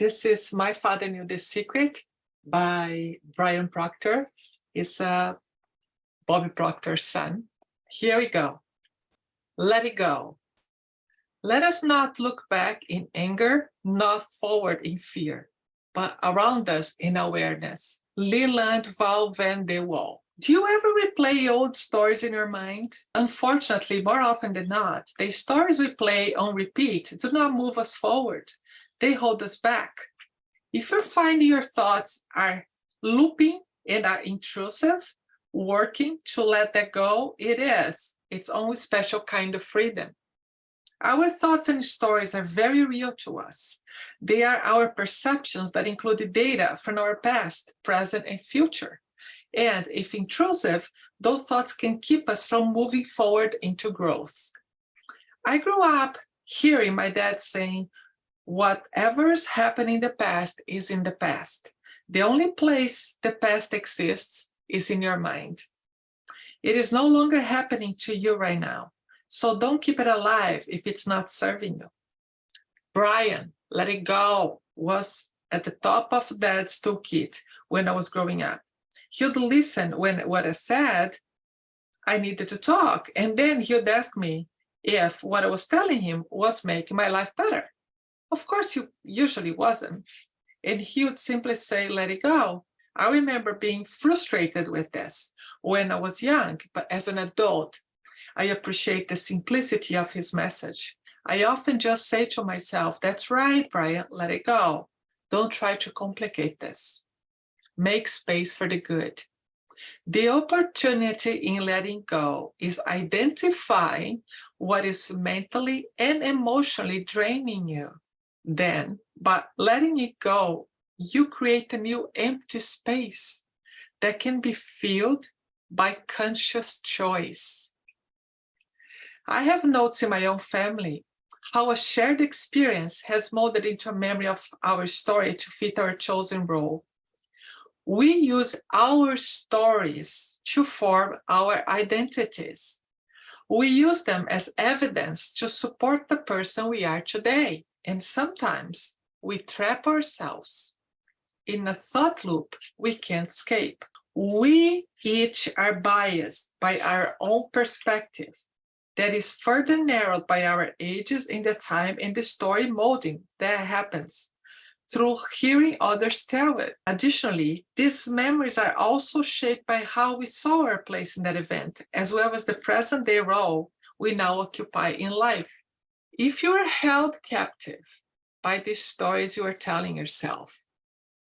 This is My Father Knew the Secret by Brian Proctor. It's Bobby Proctor's son. Here we go. Let it go. Let us not look back in anger, not forward in fear, but around us in awareness. Leland Val van de Waal. Do you ever replay old stories in your mind? Unfortunately, more often than not, the stories we play on repeat do not move us forward. They hold us back. If you find your thoughts are looping and are intrusive, working to let that go, it is its own special kind of freedom. Our thoughts and stories are very real to us. They are our perceptions that include data from our past, present, and future. And if intrusive, those thoughts can keep us from moving forward into growth. I grew up hearing my dad saying, whatever's happened in the past is in the past. The only place the past exists is in your mind. It is no longer happening to you right now. So don't keep it alive if it's not serving you. Brian, let it go, was at the top of Dad's toolkit when I was growing up. He would listen when what I said, I needed to talk. And then he would ask me if what I was telling him was making my life better. Of course, he usually wasn't. And he would simply say, let it go. I remember being frustrated with this when I was young, but as an adult, I appreciate the simplicity of his message. I often just say to myself, that's right, Brian, let it go. Don't try to complicate this. Make space for the good. The opportunity in letting go is identifying what is mentally and emotionally draining you. Then, by letting it go, you create a new empty space that can be filled by conscious choice. I have noticed in my own family how a shared experience has molded into a memory of our story to fit our chosen role. We use our stories to form our identities. We use them as evidence to support the person we are today. And sometimes we trap ourselves in a thought loop we can't escape. We each are biased by our own perspective that is further narrowed by our ages in the time and the story molding that happens through hearing others tell it. Additionally, these memories are also shaped by how we saw our place in that event, as well as the present-day role we now occupy in life. If you are held captive by the stories you are telling yourself,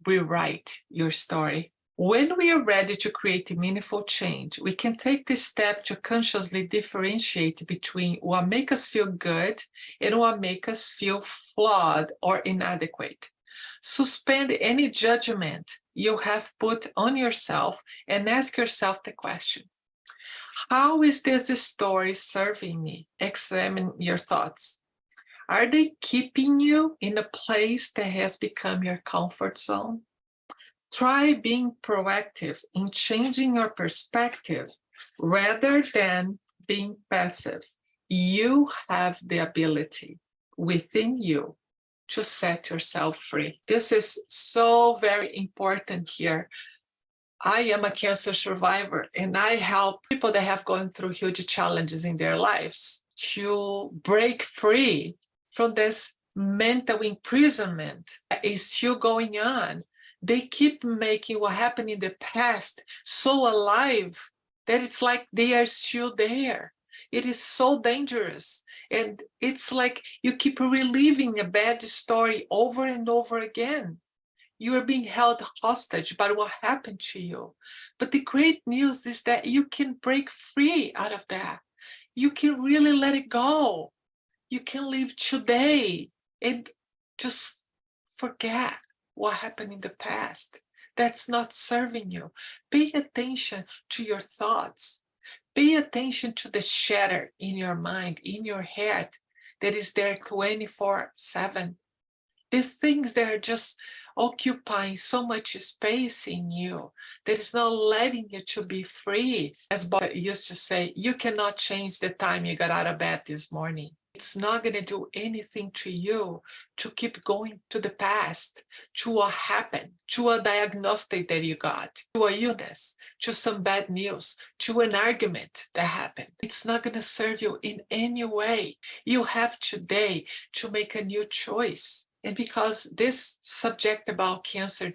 rewrite your story. When we are ready to create a meaningful change, we can take this step to consciously differentiate between what makes us feel good and what makes us feel flawed or inadequate. Suspend any judgment you have put on yourself and ask yourself the question, how is this story serving me? Examine your thoughts. Are they keeping you in a place that has become your comfort zone? Try being proactive in changing your perspective rather than being passive. You have the ability within you to set yourself free. This is so very important here. I am a cancer survivor, and I help people that have gone through huge challenges in their lives to break free from this mental imprisonment that is still going on. They keep making what happened in the past so alive that it's like they are still there. It is so dangerous. And it's like you keep reliving a bad story over and over again. You are being held hostage by what happened to you. But the great news is that you can break free out of that. You can really let it go. You can live today and just forget what happened in the past. That's not serving you. Pay attention to your thoughts. Pay attention to the chatter in your mind, in your head, that is there 24/7. These things that are just occupying so much space in you, that is not letting you to be free. As Bob used to say, you cannot change the time you got out of bed this morning. It's not going to do anything to you to keep going to the past, to what happened, to a diagnosis that you got, to a illness, to some bad news, to an argument that happened. It's not going to serve you in any way. You have today to make a new choice. And because this subject about cancer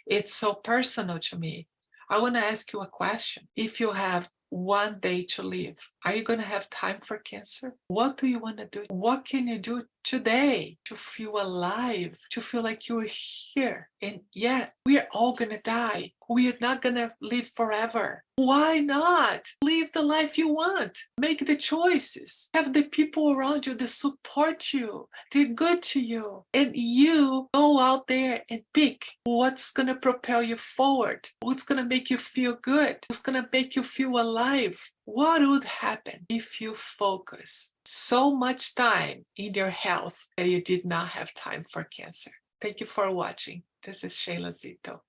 it's so personal to me, I want to ask you a question. If you have one day to live, are you going to have time for cancer? What do you want to do? What can you do today to feel alive, to feel like you're here? And yeah, we're all going to die. We're not going to live forever. Why not? Live the life you want. Make the choices. Have the people around you that support you. They're good to you. And you go out there and pick what's going to propel you forward. What's going to make you feel good. What's going to make you feel alive. What would happen if you focus so much time in your health that you did not have time for cancer? Thank you for watching. This is Sheila Zito.